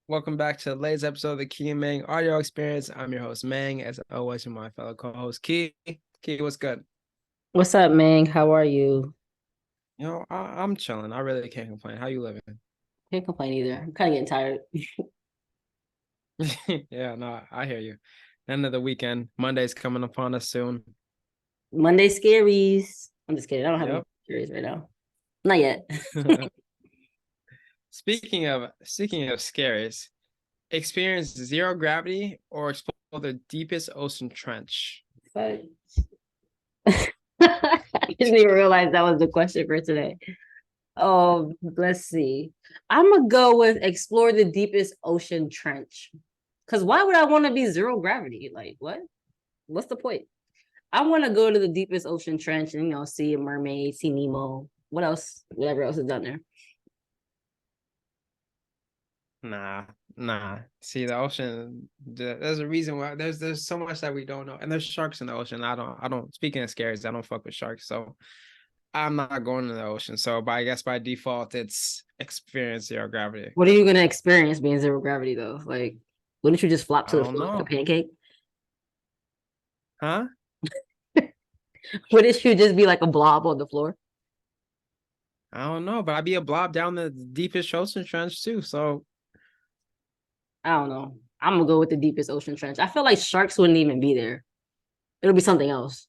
Welcome back to the latest episode of the Key and Mang Audio Experience. I'm your host, Mang, as always, with my fellow co-host, Key. Key, what's good? What's up, Ming? How are you? I'm chilling. I really can't complain. How you living? Can't complain either. I'm kind of getting tired. Yeah, no, I hear you. End of the weekend. Monday's coming upon us soon. Monday scaries. I'm just kidding. I don't have any Yep. scaries right now. Not yet. Speaking of scaries, experience zero gravity or explore the deepest ocean trench. But I didn't even realize that was the question for today. Oh, let's see. I'm gonna go with explore the deepest ocean trench. Because why would I want to be zero gravity? Like, what? What's the point? I want to go to the deepest ocean trench and see a mermaid, see Nemo. What else? Whatever else is down there. Nah. See, the ocean. There's a reason why. There's so much that we don't know, and there's sharks in the ocean. I don't. Speaking of scaries, I don't fuck with sharks, so I'm not going to the ocean. So, I guess by default, it's experience zero gravity. What are you gonna experience being zero gravity though? Like, wouldn't you just flop I to the don't floor like a know, pancake? huh? Wouldn't you just be like a blob on the floor? I don't know, but I'd be a blob down the deepest ocean trench too. So, I don't know. I'm gonna go with the deepest ocean trench. I feel like sharks wouldn't even be there. It'll be something else,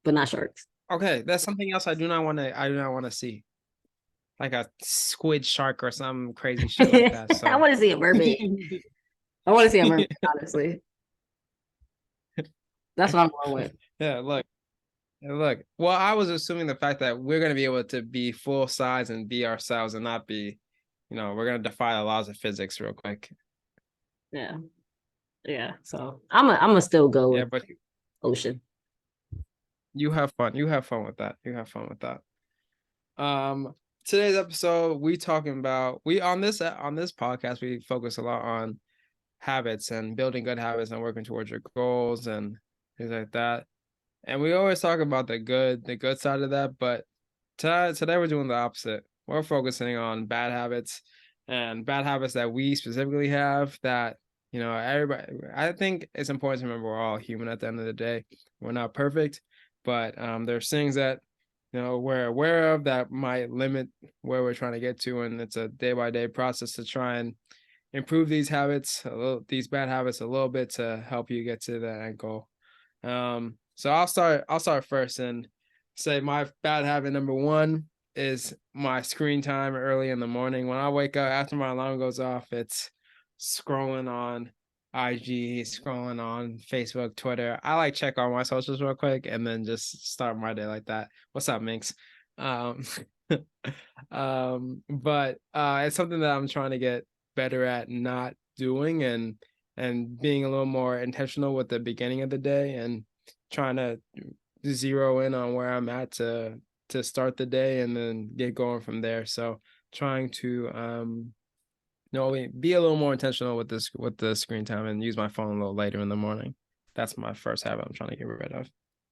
but not sharks. okay, that's something else I do not want to. I do not want to see, like a squid shark or some crazy shit like that. I So. want to see a mermaid. I want to see a mermaid, honestly. That's what I'm going with. Yeah, look. Well, I was assuming the fact that we're going to be able to be full size and be ourselves and not be, we're going to defy the laws of physics real quick. Yeah. Yeah. So I'm gonna still go Yeah, with but ocean. you have fun. You have fun with that. You have fun with that. Today's episode, we on this podcast, we focus a lot on habits and building good habits and working towards your goals and things like that. And we always talk about the good side of that, but today we're doing the opposite. We're focusing on bad habits and bad habits that we specifically have that, everybody, I think it's important to remember we're all human at the end of the day. We're not perfect, but there's things that, we're aware of that might limit where we're trying to get to. And it's a day by day process to try and improve these bad habits a little bit to help you get to that end goal. So I'll start first and say my bad habit number one is my screen time early in the morning. When I wake up after my alarm goes off, it's scrolling on IG, scrolling on Facebook, Twitter. I like check all my socials real quick and then just start my day like that. What's up, Minx? Um but it's something that I'm trying to get better at not doing and being a little more intentional with the beginning of the day and trying to zero in on where I'm at to start the day and then get going from there. So trying to be a little more intentional with the screen time and use my phone a little later in the morning. That's my first habit I'm trying to get rid of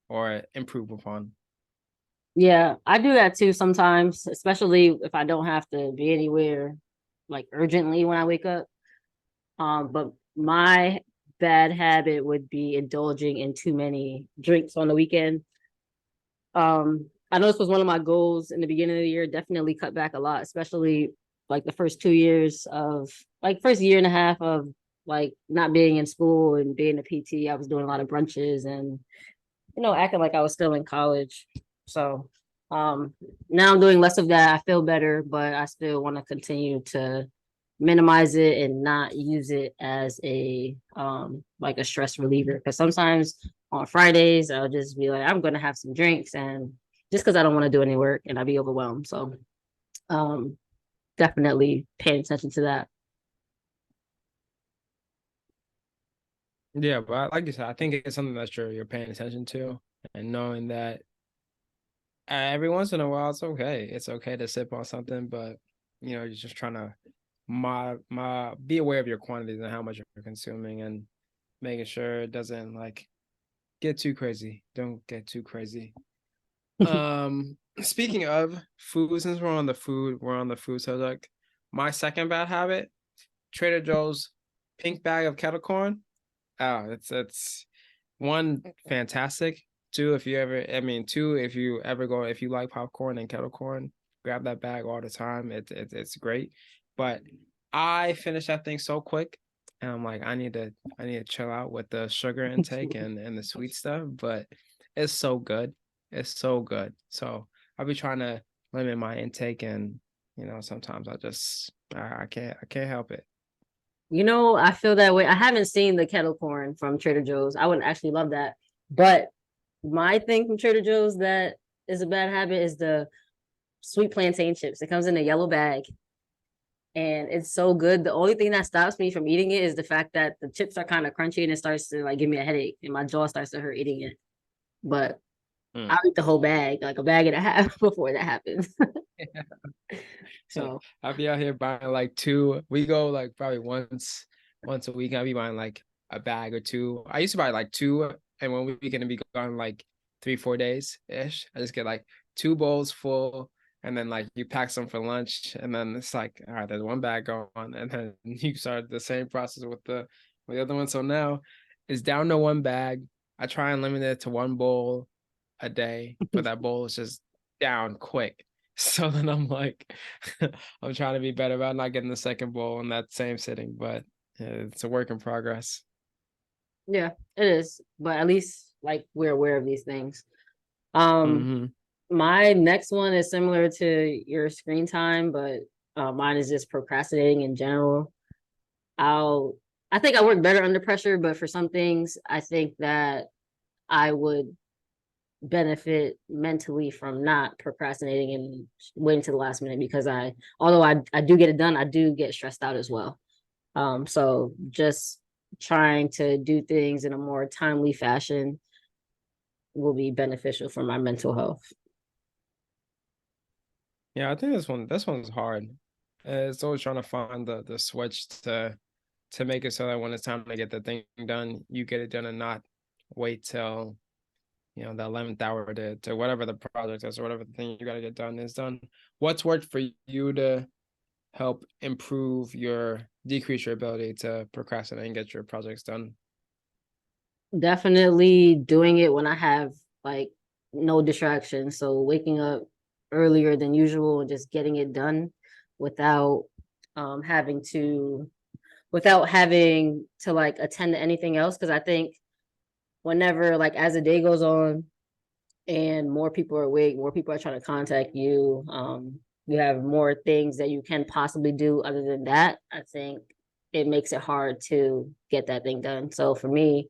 or improve upon. Yeah, I do that too sometimes, especially if I don't have to be anywhere like urgently when I wake up. But my bad habit would be indulging in too many drinks on the weekend. I know this was one of my goals in the beginning of the year, definitely cut back a lot, especially like the first 2 years of like first year and a half of like not being in school and being a PT. I was doing a lot of brunches and acting like I was still in college. So um now I'm doing less of that. I feel better, but I still want to continue to minimize it and not use it as a like a stress reliever. Because sometimes on Fridays I'll just be like, I'm gonna have some drinks and just because I don't want to do any work and I'll be overwhelmed. So um definitely paying attention to that. Yeah, but like you said, I think it's something that you're paying attention to and knowing that every once in a while it's okay. It's okay to sip on something, but you're just trying to be aware of your quantities and how much you're consuming and making sure it doesn't like get too crazy. Don't get too crazy. Speaking of food, since we're on the food subject, my second bad habit Trader Joe's pink bag of kettle corn. Oh, it's one, fantastic. Two, if you ever, I mean, two, if you ever go, if you like popcorn and kettle corn, grab that bag all the time. It's great. But I finished that thing so quick, and I'm like, I need to chill out with the sugar intake and the sweet stuff. But it's so good. It's so good. So I'll be trying to limit my intake, and sometimes I can't help it. You know, I feel that way. I haven't seen the kettle corn from Trader Joe's. I would actually love that. But my thing from Trader Joe's that is a bad habit is the sweet plantain chips. It comes in a yellow bag and it's so good. The only thing that stops me from eating it is the fact that the chips are kind of crunchy and it starts to like give me a headache and my jaw starts to hurt eating it. But I'll eat the whole bag, like a bag and a half before that happens. So I'll be out here buying like two. We go like probably once a week. I'll be buying like a bag or two. I used to buy like two, and one week gonna be gone like 3-4 days ish. I just get like two bowls full, and then like you pack some for lunch, and then it's like, all right, there's one bag gone, and then you start the same process with the other one. So now it's down to one bag. I try and limit it to one bowl a day, but that bowl is just down quick. So then I'm like, I'm trying to be better about not getting the second bowl in that same sitting, but it's a work in progress. yeah, it is. But at least like we're aware of these things. Um, Hmm. my next one is similar to your screen time, but mine is just procrastinating in general. I think I work better under pressure, but for some things, I think that I would benefit mentally from not procrastinating and waiting to the last minute because although I do get it done, I do get stressed out as well. So just trying to do things in a more timely fashion will be beneficial for my mental health. Yeah, I think this one's hard. It's always trying to find the switch to make it so that when it's time to get the thing done, you get it done and not wait till the 11th hour to whatever the project is or whatever the thing you got to get done is done. What's worked for you to help decrease your ability to procrastinate and get your projects done? Definitely doing it when I have like no distractions. So waking up earlier than usual and just getting it done without having to like attend to anything else. Cause I think whenever like as the day goes on and more people are awake, more people are trying to contact you, you have more things that you can possibly do other than that. I think it makes it hard to get that thing done. So for me,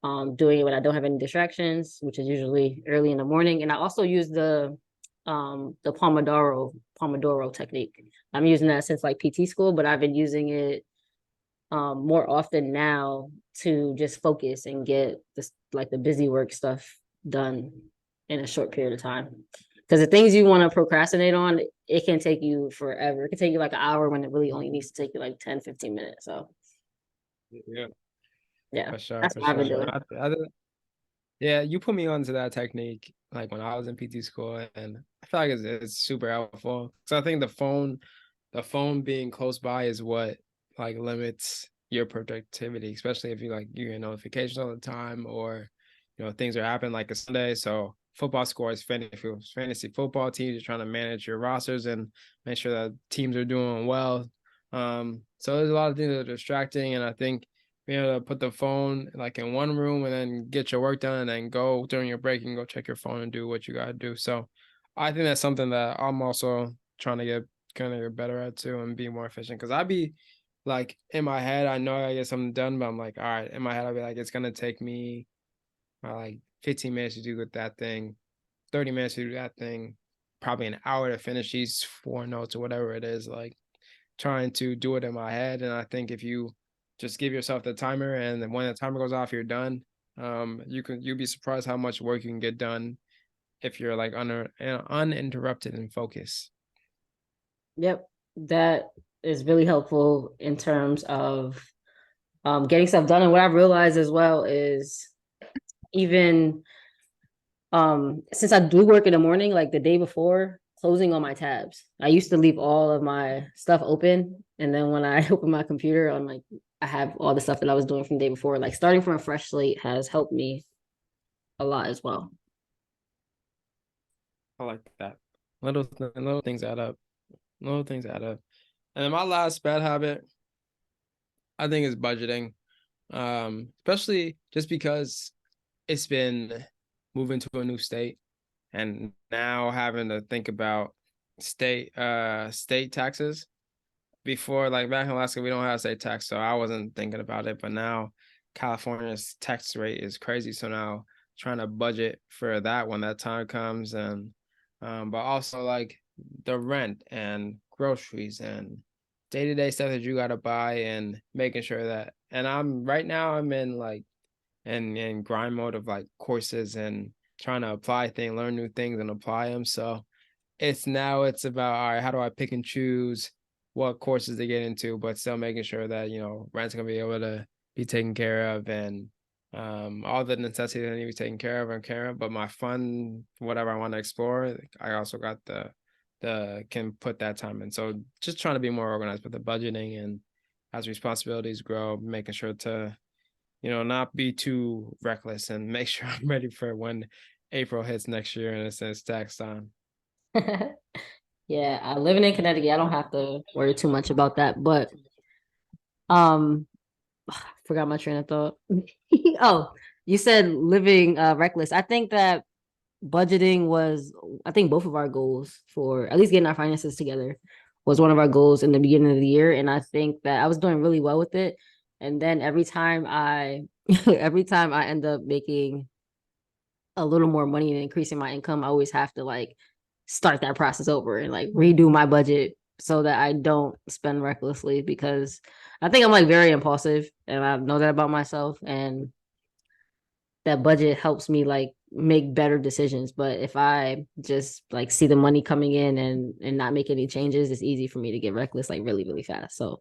doing it when I don't have any distractions, which is usually early in the morning. And I also use the Pomodoro technique. I'm using that since like PT school, but I've been using it more often now to just focus and get this like the busy work stuff done in a short period of time. Because the things you want to procrastinate on, it can take you forever. It can take you like an hour when it really only needs to take you like 10-15 minutes. So Yeah, yeah, for sure, that's for what I've been sure. doing. Yeah, you put me onto that technique like when I was in PT school, and I feel like it's super helpful. So I think the phone being close by is what like limits your productivity, especially if you get notifications all the time, or things are happening like a Sunday. So football scores, fantasy football teams, you're trying to manage your rosters and make sure that teams are doing well. So there's a lot of things that are distracting, and I think being able to put the phone like in one room and then get your work done and then go during your break and go check your phone and do what you gotta do. So I think that's something that I'm also trying to get kind of get better at too and be more efficient. Cause I'd be like in my head, I know I gotta get something done, but I'm like, all right, in my head, I'll be like, it's gonna take me like 15 minutes to do with that thing, 30 minutes to do that thing, probably an hour to finish these 4 notes or whatever it is, like trying to do it in my head. And I think if you just give yourself the timer, and then when the timer goes off, you're done. You'll be surprised how much work you can get done if you're like uninterrupted and focused. Yep, that is really helpful in terms of getting stuff done. And what I've realized as well is even since I do work in the morning, like the day before closing all my tabs. I used to leave all of my stuff open, and then when I open my computer, I'm like, I have all the stuff that I was doing from the day before. Like starting from a fresh slate has helped me a lot as well. I like that. Little things add up. Little things add up. And then my last bad habit, I think, is budgeting. Especially just because it's been moving to a new state and now having to think about state taxes. Before, like back in Alaska, we don't have state tax, so I wasn't thinking about it. But now California's tax rate is crazy. So now trying to budget for that when that time comes, and but also like the rent and groceries and day-to-day stuff that you gotta buy, and making sure that, and I'm in like in grind mode of like courses and trying to apply things, learn new things and apply them. So it's about, all right, how do I pick and choose what courses to get into, but still making sure that, rent's gonna be able to be taken care of, and all the necessities that need to be taken care of and care of. But my fun, whatever I want to explore, I also got the can put that time in. So just trying to be more organized with the budgeting, and as responsibilities grow, making sure to, not be too reckless, and make sure I'm ready for when April hits next year and it's tax time. Yeah, living in Connecticut, I don't have to worry too much about that. But um, forgot my train of thought. Oh, you said living reckless. I think that budgeting was, I think both of our goals for at least getting our finances together was one of our goals in the beginning of the year. And I think that I was doing really well with it. And then every time every time I end up making a little more money and increasing my income, I always have to like start that process over and like redo my budget so that I don't spend recklessly, because I think I'm like very impulsive and I know that about myself, and that budget helps me like make better decisions. But if I just like see the money coming in and not make any changes, it's easy for me to get reckless like really, really fast. So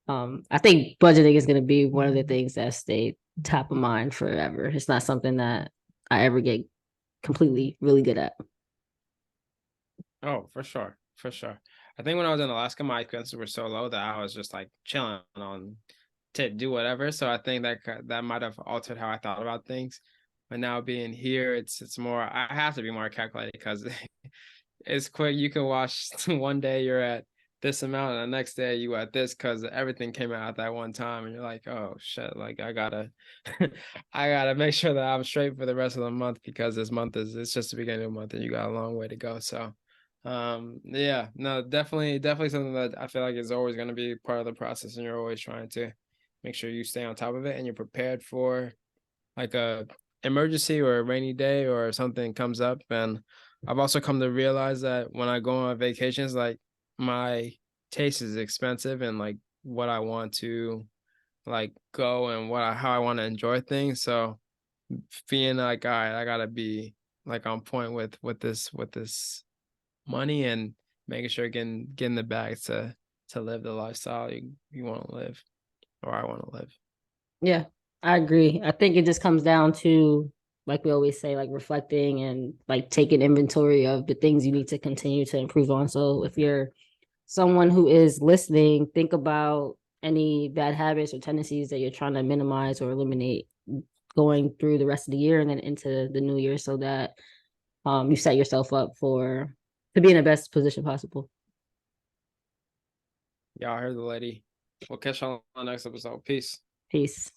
I think budgeting is going to be one of the things that stay top of mind forever. It's not something that I ever get completely really good at. Oh, for sure, for sure. I think when I was in Alaska, my expenses were so low that I was just like chilling on to do whatever. So I think that might have altered how I thought about things. But now being here, it's more. I have to be more calculated, because it's quick. You can watch one day you're at this amount, and the next day you at this, because everything came out at that one time, and you're like, oh shit, like I gotta, I gotta make sure that I'm straight for the rest of the month, because this month it's just the beginning of the month, and you got a long way to go. So yeah, no, definitely something that I feel like is always going to be part of the process, and you're always trying to make sure you stay on top of it, and you're prepared for like a emergency or a rainy day or something comes up. And I've also come to realize that when I go on vacations, like my taste is expensive, and like what I want to like go, and how I want to enjoy things. So being like, all right, I gotta be like on point with this money, and making sure getting the bag to live the lifestyle you want to live, or I want to live. Yeah, I agree. I think it just comes down to, like we always say, like reflecting and like taking inventory of the things you need to continue to improve on. So if you're someone who is listening, think about any bad habits or tendencies that you're trying to minimize or eliminate going through the rest of the year and then into the new year, so that you set yourself up to be in the best position possible. Y'all heard the lady. We'll catch you on the next episode. Peace. Peace.